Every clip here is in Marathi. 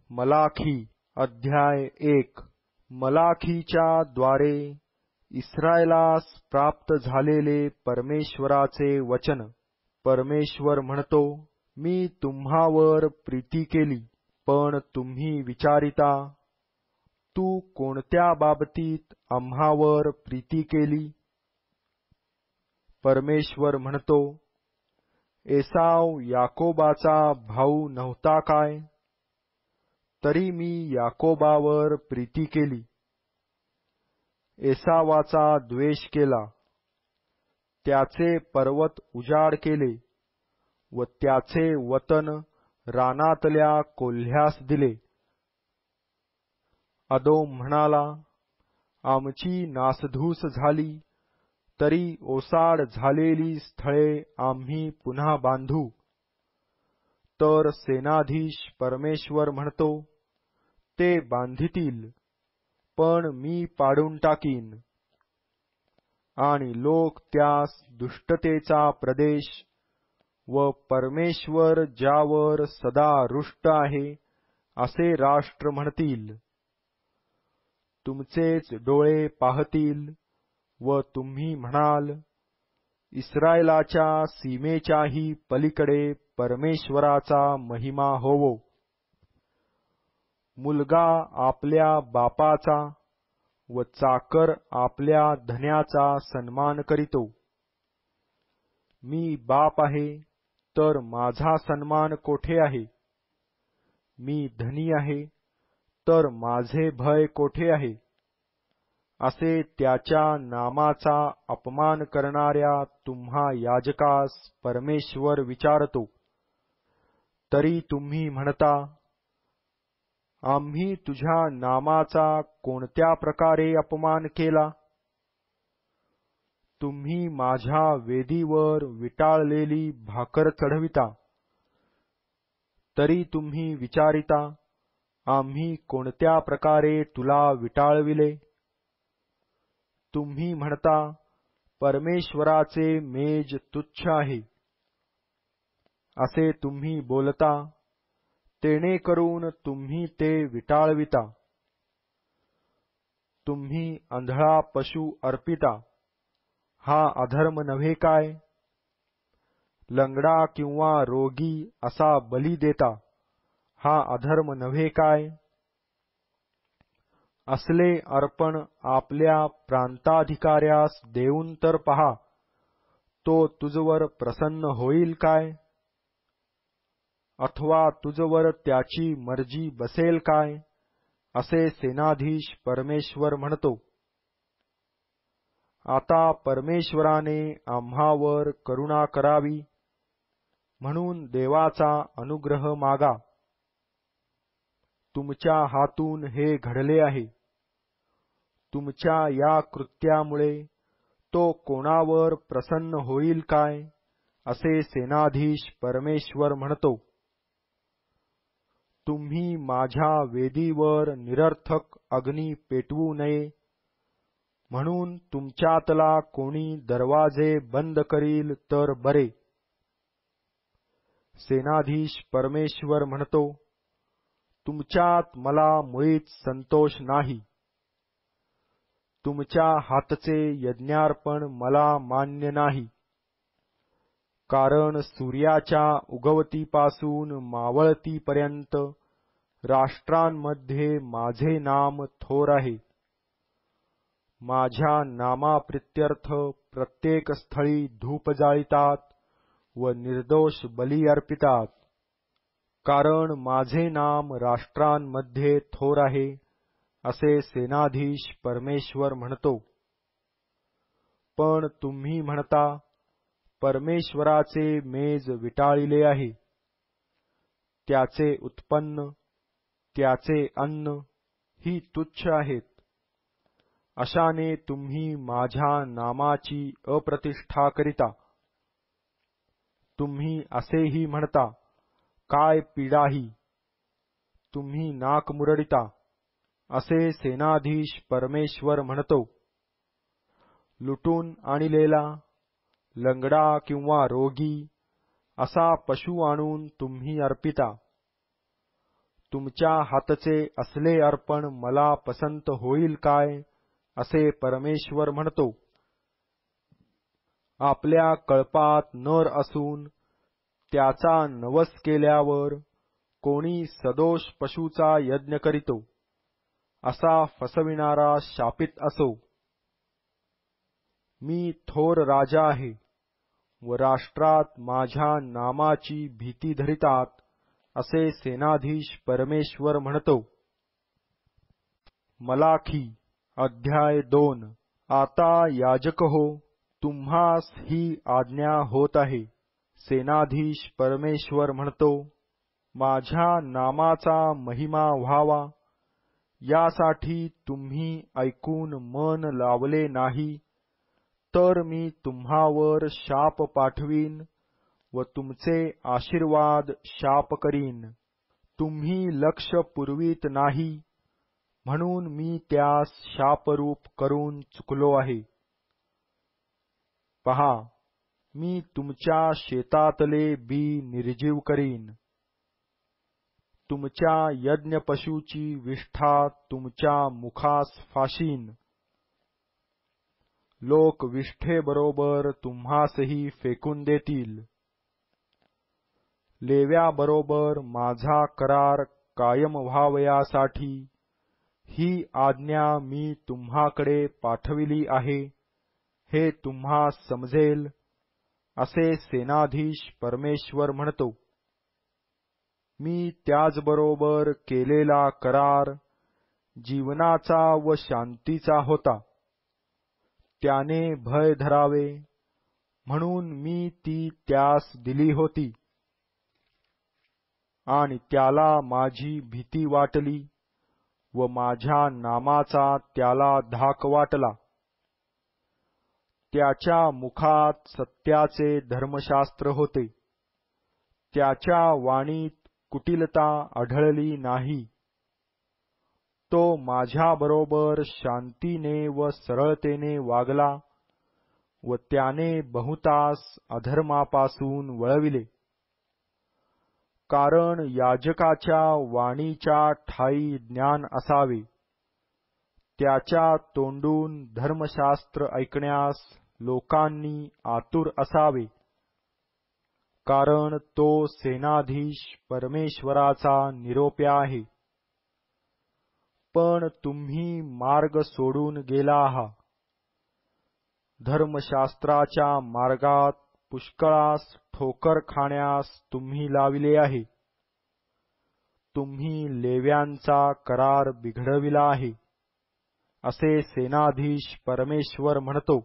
मलाखी अध्याय 1 मलाखीच्या द्वारे इस्रायेलास प्राप्त झालेले परमेश्वराचे वचन. परमेश्वर म्हणतो, मी तुम्हावर प्रीती केली, पण तुम्ही विचारिता, तू कोणत्या बाबतीत आम्हावर प्रीती केली? परमेश्वर म्हणतो, एसाव याकोबाचा भाऊ नव्हता काय? तरी मी याकोबावर प्रीती केली, एसावाचा द्वेष केला, त्याचे पर्वत उजाड केले व त्याचे वतन रानातल्या कोल्ह्यास दिले. अदोम म्हणाला, आमची नासधूस झाली, तरी ओसाड झालेली स्थळे आम्ही पुन्हा बांधू. तर सेनाधीश परमेश्वर म्हणतो, ते बांधितील, पण मी पाडून टाकीन. आणि लोक त्यास दुष्टतेचा प्रदेश व परमेश्वर ज्यावर सदा रुष्ट आहे असे राष्ट्र म्हणतील. तुमचेच डोळे पाहतील व तुम्ही म्हणाल, इस्रायेलाच्या सीमेच्याही पलीकडे परमेश्वराचा महिमा होवो. मुलगा आपल्या बापाचा व चाकर आपल्या धन्याचा सन्मान करीतो. मी बाप आहे, तर माझा सन्मान कोठे आहे? मी धनी आहे, तर माझे भय कोठे आहे? असे त्याच्या नामाचा अपमान करणाऱ्या तुम्हा याजकास परमेश्वर विचारतो. तरी तुम्ही म्हणता, आम्ही तुझ्या नामाचा कोणत्या प्रकारे अपमान केला? तुम्ही माझ्या वेदीवर विटाळलेली भाकर चढविता. तरी तुम्ही विचारिता, आम्ही कोणत्या प्रकारे तुला विटाळविले? तुम्ही म्हणता, परमेश्वराचे मेज तुच्छ आहे. असे तुम्ही बोलता, तेणेकरून तुम्ही ते विटाळविता. तुम्ही आंधळा पशु अर्पिता, हा अधर्म नव्हे काय? लंगडा किंवा रोगी असा बली देता, हा अधर्म नव्हे काय? असले अर्पण आपल्या प्रांताधिकाऱ्यास देऊन तर पहा, तो तुझवर प्रसन्न होईल काय? अथवा तुझवर त्याची मर्जी बसेल काय? असे सेनाधीश परमेश्वर म्हणतो. आता परमेश्वराने आम्हावर करुणा करावी, म्हणून देवाचा अनुग्रह मागा. तुमच्या हातून हे घडले आहे. तुमच्या या कृत्यामुळे तो कोणावर प्रसन्न होईल काय? असे सेनाधीश परमेश्वर म्हणतो. तुम्ही माझ्या वेदीवर निरर्थक अग्नी पेटवू नये, म्हणून तुमच्यातला कोणी दरवाजे बंद करील तर बरे. सेनाधीश परमेश्वर म्हणतो, तुमच्यात मला मुळीच संतोष नाही. तुमच्या हातचे यज्ञार्पण मला मान्य नाही. कारण सूर्याच्या उगवतीपासून मावळतीपर्यंत राष्ट्रांमध्ये माझे नाम थोर आहे. माझ्या नामाप्रित्यर्थ प्रत्येक स्थळी धूप जाळीतात व निर्दोष बली अर्पितात. कारण माझे नाम राष्ट्रांमध्ये थोर आहे, असे सेनाधीश परमेश्वर म्हणतो. पण तुम्ही म्हणता, परमेश्वराचे मेज विटाळिले आहे. त्याचे उत्पन्न, त्याचे अन्न ही तुच्छ आहेत. अशाने तुम्ही माझ्या नामाची अप्रतिष्ठा करिता. तुम्ही असेही म्हणता, काय पीडाही! तुम्ही नाक मुरडिता, असे सेनाधीश परमेश्वर म्हणतो. लुटून आणलेला, लंगडा किंवा रोगी असा पशु आणून तुम्ही अर्पिता. तुमच्या हातचे असले अर्पण मला पसंत होईल काय, असे परमेश्वर म्हणतो. आपल्या कळपात नर असून त्याचा नवस केल्यावर कोणी सदोष पशूचा यज्ञ करीतो, असा फसविणारा शापित असो. मी थोर राजा आहे व राष्ट्रात माझ्या नामाची भीती धरितात, असे सेनाधीश परमेश्वर म्हणतो. मलाखी अध्याय 2. आता याजक हो, तुम्हास ही आज्ञा होत आहे. सेनाधीश परमेश्वर म्हणतो, माझ्या नामाचा महिमा व्हावा यासाठी तुम्ही ऐकून मन लावले नाही, तर मी तुम्हावर शाप पाठवीन व तुमचे आशीर्वाद शाप करीन. तुम्ही लक्ष पुरवीत नाही, म्हणून मी त्यास शापरूप करून चुकलो आहे. पहा, मी तुमच्या शेतातले बी निर्जीव करीन. तुमच्या यज्ञपशूची विष्ठा तुमच्या मुखास फाशीन. लोक विष्ठेबरोबर तुम्हासही फेकून देतील. लेव्याबरोबर माझा करार कायम व्हावयासाठी ही आज्ञा मी तुम्हाकडे पाठविली आहे, हे तुम्हास समजेल, असे सेनाधीश परमेश्वर म्हणतो. मी त्याचबरोबर केलेला करार जीवनाचा व शांतीचा होता. त्याने भय धरावे म्हणून मी ती त्यास दिली होती, आणि त्याला माझी भीती वाटली व माझ्या नामाचा त्याला धाक वाटला. त्याच्या मुखात सत्याचे धर्मशास्त्र होते. त्याच्या वाणीत कुटिलता आढळली नाही. तो माझ्याबरोबर शांतीने व सरळतेने वागला व त्याने बहुतास अधर्मापासून वळविले. कारण याजकाच्या वाणीच्या ठायी ज्ञान असावे. त्याच्या तोंडून धर्मशास्त्र ऐकण्यास लोकांनी आतुर असावे. कारण तो सेनाधीश परमेश्वराचा निरोप्या आहे. पण तुम्ही मार्ग सोडून गेला आहात. धर्मशास्त्राच्या मार्गात पुष्कळास ठोकर खाण्यास तुम्ही लाविले आहे. तुम्ही लेव्यांचा करार बिघडविला आहे, असे सेनाधीश परमेश्वर म्हणतो.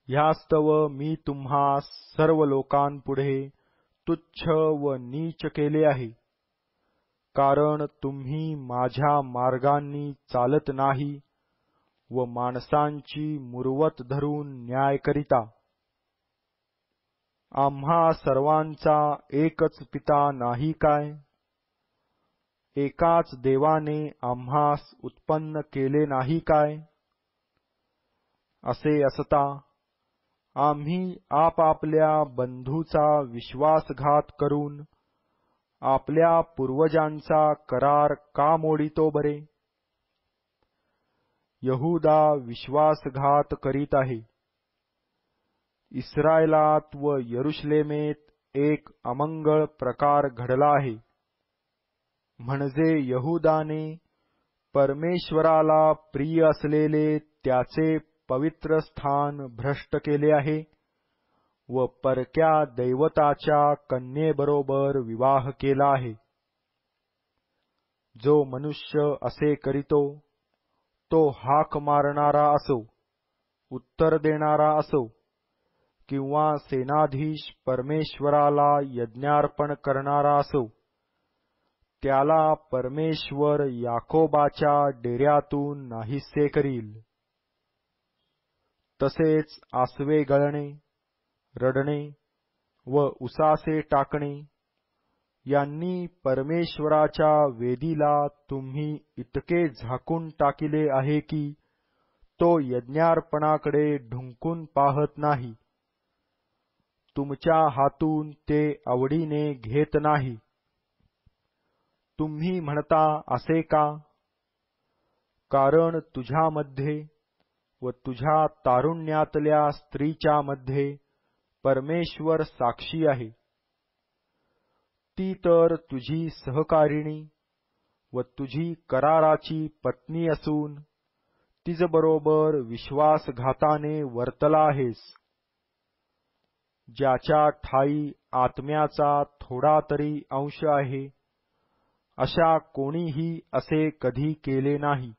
ह्यास्तव मी तुम्हास सर्व लोकांपुढे तुच्छ व नीच केले आहे. कारण तुम्ही माझ्या मार्गांनी चालत नाही व माणसांची मुरवत धरून न्याय करिता. आम्हा सर्वांचा एकच पिता नाही काय? एकाच देवाने आम्हास उत्पन्न केले नाही काय? असे असता आम्ही आपापल्या बंधूचा विश्वासघात करून आपल्या पूर्वजांचा करार का मोडितो बरे? यहूदा विश्वासघात करीत आहे. इस्रायलात व यरुशलेमेत एक अमंगळ प्रकार घडला आहे. म्हणजे यहूदाने परमेश्वराला प्रिय असलेले त्याचे पवित्र स्थान भ्रष्ट केले आहे व परक्या दैवताच्या कन्येबरोबर विवाह केला आहे. जो मनुष्य असे करीतो, तो हाक मारणारा असो, उत्तर देणारा असो, किंवा सेनाधीश परमेश्वराला यज्ञार्पण करणारा असो, त्याला परमेश्वर याकोबाच्या डेऱ्यातून नाहीसे करील. तसेच आसवे गळणे, रडणे व उसासे टाकणे यांनी परमेश्वराच्या वेदीला तुम्ही इतके झाकून टाकिले आहे की तो यज्ञार्पणाकडे ढुंकून पाहत नाही. तुमच्या हातून ते आवडीने घेत नाही. तुम्ही म्हणता असे का? कारण तुझ्यामध्ये व तुझ्या तारुण्यातल्या स्त्रीच्या मध्ये परमेश्वर साक्षी आहे. ती तर तुझी सहकारिणी व तुझी कराराची पत्नी असून तिजबरोबर विश्वासघाताने वर्तला आहेस. ज्याच्या ठायी आत्म्याचा थोडा तरी अंश आहे, अशा कोणीही असे कधी केले नाही.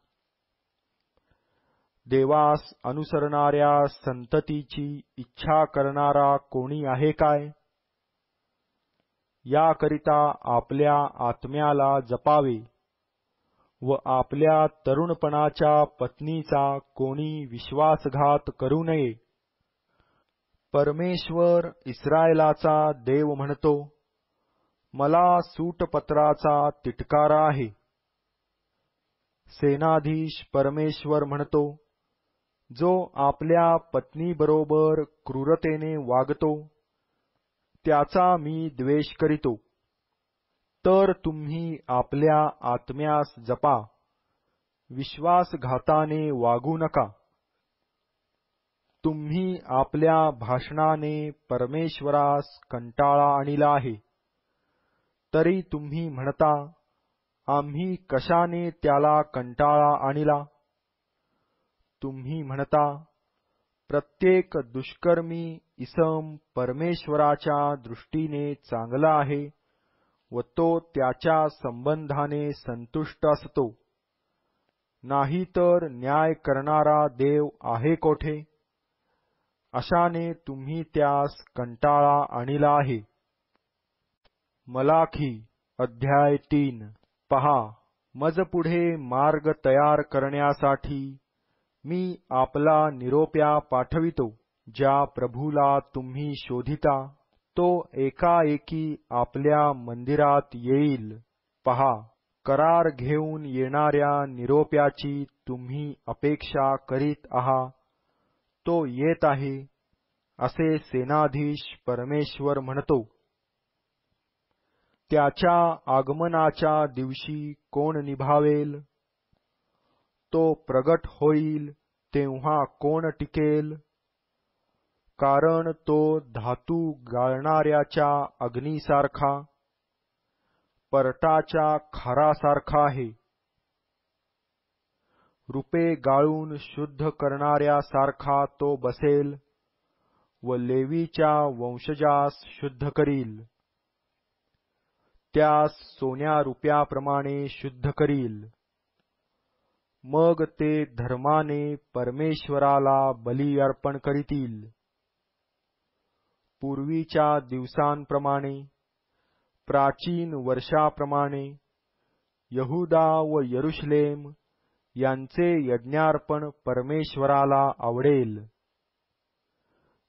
देवास अनुसरणाऱ्या संततीची इच्छा करणारा कोणी आहे काय? याकरिता आपल्या आत्म्याला जपावे व आपल्या तरुणपणाच्या पत्नीचा कोणी विश्वासघात करू नये. परमेश्वर इस्रायलाचा देव म्हणतो, मला सूटपत्राचा तिटकारा आहे. सेनाधीश परमेश्वर म्हणतो, जो आपल्या पत्नीबरोबर क्रूरतेने वागतो त्याचा मी द्वेष करीतो. तर तुम्ही आपल्या आत्म्यास जपा, विश्वासघाताने वागू नका. तुम्ही आपल्या भाषणाने परमेश्वरास कंटाळा आणला आहे, तरी तुम्ही म्हणता, आम्ही कशाने त्याला कंटाळा आणला? तुम्ही म्हणता, प्रत्येक दुष्कर्मी इसम परमेश्वराच्या दृष्टीने चांगला आहे व तो त्याच्या संबंधाने संतुष्ट असतो. नाही तर न्याय करणारा देव आहे कोठे? अशाने तुम्ही त्यास कंटाळा आणला आहे. मलाखी अध्याय 3. पहा, मज पुढे मार्ग तयार करण्यासाठी मी आपला निरोप्या पाठवितो. ज्या प्रभूला तुम्ही शोधिता तो एकाएकी आपल्या मंदिरात येईल. पहा, करार घेऊन येणाऱ्या निरोप्याची तुम्ही अपेक्षा करीत आहात, तो येत आहे, असे सेनाधीश परमेश्वर म्हणतो. त्याच्या आगमनाच्या दिवशी कोण निभावेल? तो प्रगट होईल तेव्हा कोण टिकेल? कारण तो धातू गाळणाऱ्याच्या अग्नीसारखा, परटाच्या खारासारखा आहे. रूपे गाळून शुद्ध करणाऱ्यासारखा तो बसेल व लेवीच्या वंशजास शुद्ध करील. त्यास सोन्या रुपयाप्रमाणे शुद्ध करील. मग ते धर्माने परमेश्वराला बली अर्पण करीतील. पूर्वीच्या दिवसांप्रमाणे, प्राचीन वर्षाप्रमाणे यहुदा व यरुशलेम यांचे यज्ञार्पण परमेश्वराला आवडेल.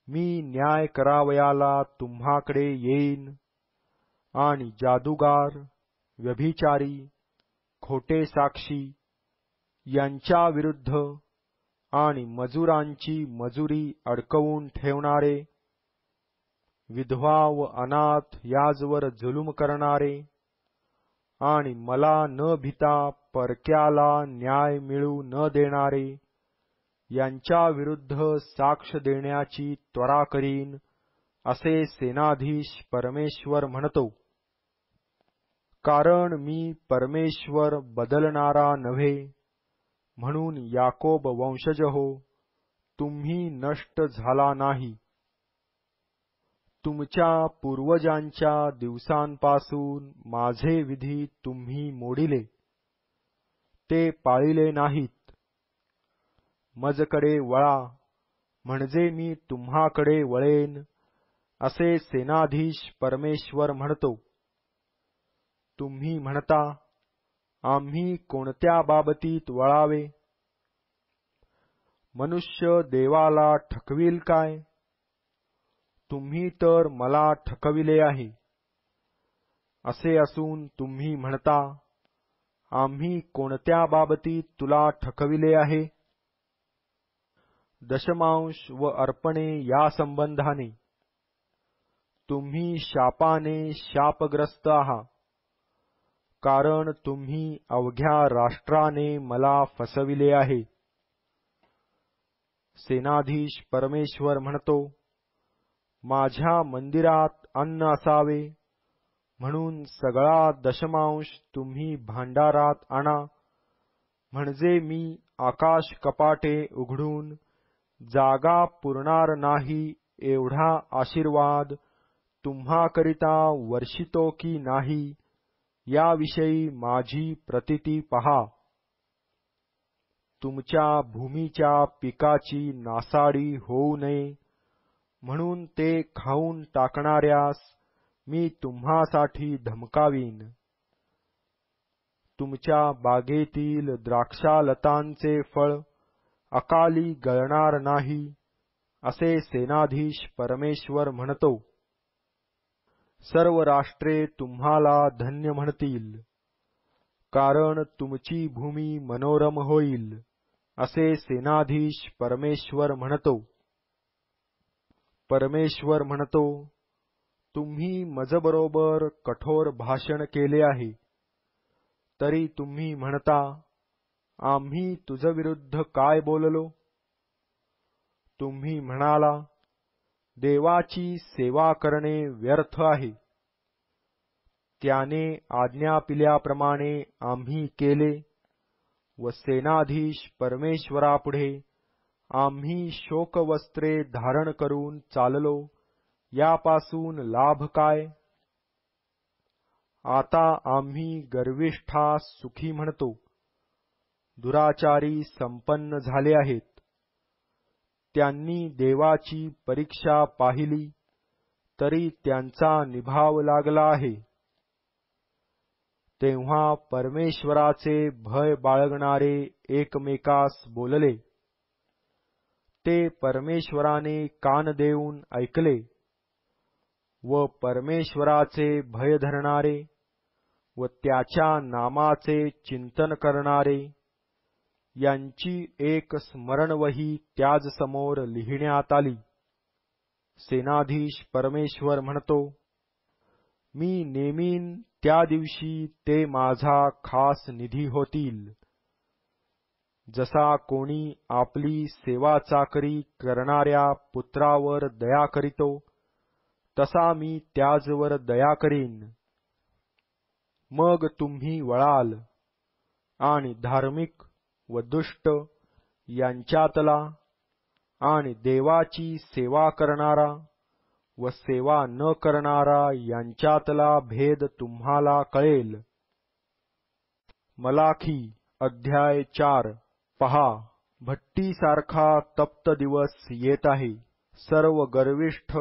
मी न्याय करावयाला तुम्हाकडे येईन आणि जादूगार, व्यभिचारी, खोटे साक्षी यांच्या विरुद्ध आणि मजुरांची मजुरी अडकवून ठेवणारे, विधवा व अनाथ याजवर जुलूम करणारे आणि मला न भिता परक्याला न्याय मिळू न देणारे यांच्या विरुद्ध साक्ष देण्याची त्वरा करीन, असे सेनाधीश परमेश्वर म्हणतो. कारण मी परमेश्वर बदलणारा नव्हे, म्हणून याकोब वंशज हो, तुम्ही नष्ट झाला नाही. तुमच्या पूर्वजांच्या दिवसांपासून माझे विधी तुम्ही मोडिले, ते पाळिले नाहीत. मजकडे वळा, म्हणजे मी तुम्हाकडे वळेन, असे सेनाधीश परमेश्वर म्हणतो. तुम्ही म्हणता, आम्ही कोणत्या बाबतीत वळावे? मनुष्य देवाला ठकविल काय? तुम्ही तर मला ठकविले आहे. असे असून तुम्ही म्हणता, आम्ही कोणत्या बाबतीत तुला ठकविले आहे? दशमांश व अर्पणे या संबंधाने तुम्ही शापाने शापग्रस्त आहात. कारण तुम्ही अवघ्या राष्ट्राने मला फसविले आहे. सेनाधीश परमेश्वर म्हणतो, माझ्या मंदिरात अन्न असावे म्हणून सगळा दशमांश तुम्ही भांडारात आणा, म्हणजे मी आकाश कपाटे उघडून जागा पुरणार नाही एवढा आशीर्वाद तुम्हाकरिता वर्षितो की नाही, याविषयी माझी प्रतीती पहा. तुमच्या भूमीच्या पिकाची नासाडी होऊ नये म्हणून ते खाऊन टाकणाऱ्यास मी तुम्हासाठी धमकावीन. तुमच्या बागेतील द्राक्षालतांचे फळ अकाली गळणार नाही, असे सेनाधीश परमेश्वर म्हणतो. सर्व राष्ट्रे तुम्हाला धन्य म्हणतील, कारण तुमची भूमी मनोरम होईल, असे सेनाधीश परमेश्वर म्हणतो. परमेश्वर म्हणतो, तुम्ही मजबरोबर कठोर भाषण केले आहे, तरी तुम्ही म्हणता, आम्ही तुझविरुद्ध काय बोललो? तुम्ही म्हणाला, देवाची सेवा करणे व्यर्थ आहे. त्याने आज्ञा पिल्याप्रमाणे आम्ही केले व सेनाधीश परमेश्वरापुढे आम्ही शोकवस्त्रे धारण करून चाललो, यापासून लाभ काय? आता आम्ही गर्विष्ठास सुखी म्हणतो. दुराचारी संपन्न झाले आहेत. त्यांनी देवाची परीक्षा पाहिली, तरी त्यांचा निभाव लागला आहे. तेव्हा परमेश्वराचे भय बाळगणारे एकमेकास बोलले. ते परमेश्वराने कान देऊन ऐकले व परमेश्वराचे भय धरणारे व त्याच्या नामाचे चिंतन करणारे यांची एक स्मरणवही त्याजसमोर लिहिण्यात आली. सेनाधीश परमेश्वर म्हणतो, मी नेमीन त्या दिवशी ते माझा खास निधी होतील. जसा कोणी आपली सेवा चाकरी करणाऱ्या पुत्रावर दया करीतो, तसा मी त्याजवर दया करीन. मग तुम्ही वळाल आणि धार्मिक व दुष्ट यांच्यातला आणि देवाची सेवा करणारा व सेवा न करणारा यांच्यातला भेद तुम्हाला कळेल. मलाखी अध्याय 4. पहा, भट्टीसारखा तप्त दिवस येत आहे. सर्व गर्विष्ठ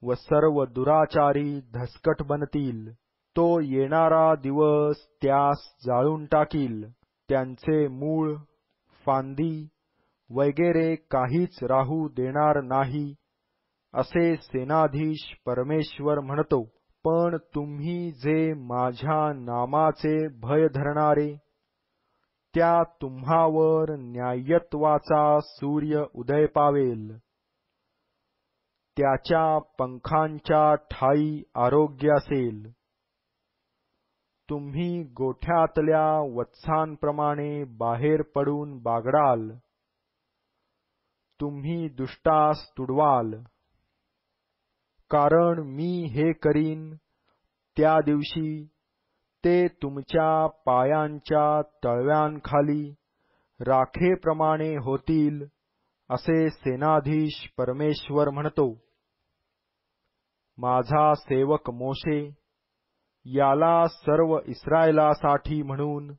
व सर्व दुराचारी धसकट बनतील. तो येणारा दिवस त्यास जाळून टाकील. त्यांचे मूळ, फांदी वगैरे काहीच राहू देणार नाही, असे सेनाधीश परमेश्वर म्हणतो. पण तुम्ही जे माझ्या नामाचे भय धरणारे, त्या तुम्हावर न्यायत्वाचा सूर्य उदय पावेल. त्याच्या पंखांच्या ठायी आरोग्य असेल. तुम्ही गोठ्यातल्या वत्सांप्रमाणे बाहेर पडून बागडाल. तुम्ही दुष्टास तुडवाल. कारण मी हे करीन, त्या दिवशी ते तुमच्या पायांच्या तळव्यांखाली राखेप्रमाणे होतील, असे सेनाधीश परमेश्वर म्हणतो. माझा सेवक मोशे याला सर्व इस्रायलासाठी म्हणून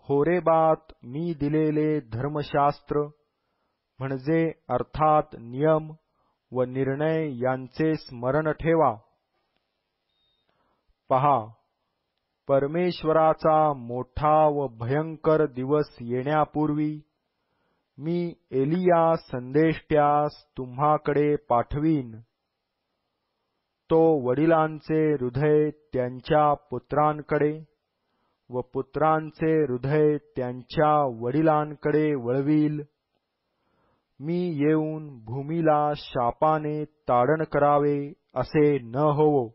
होरेबात मी दिलेले धर्मशास्त्र, म्हणजे अर्थात नियम व निर्णय यांचे स्मरण ठेवा. पहा, परमेश्वराचा मोठा व भयंकर दिवस येण्यापूर्वी मी एलिया संदेष्ट्यास तुम्हाकडे पाठवीन. तो वडिलांचे हृदय त्यांच्या पुत्रांकडे व पुत्रांचे हृदय त्यांच्या वडिलांकडे वळवील. मी येऊन भूमीला शापाने ताडण करावे असे न होवो.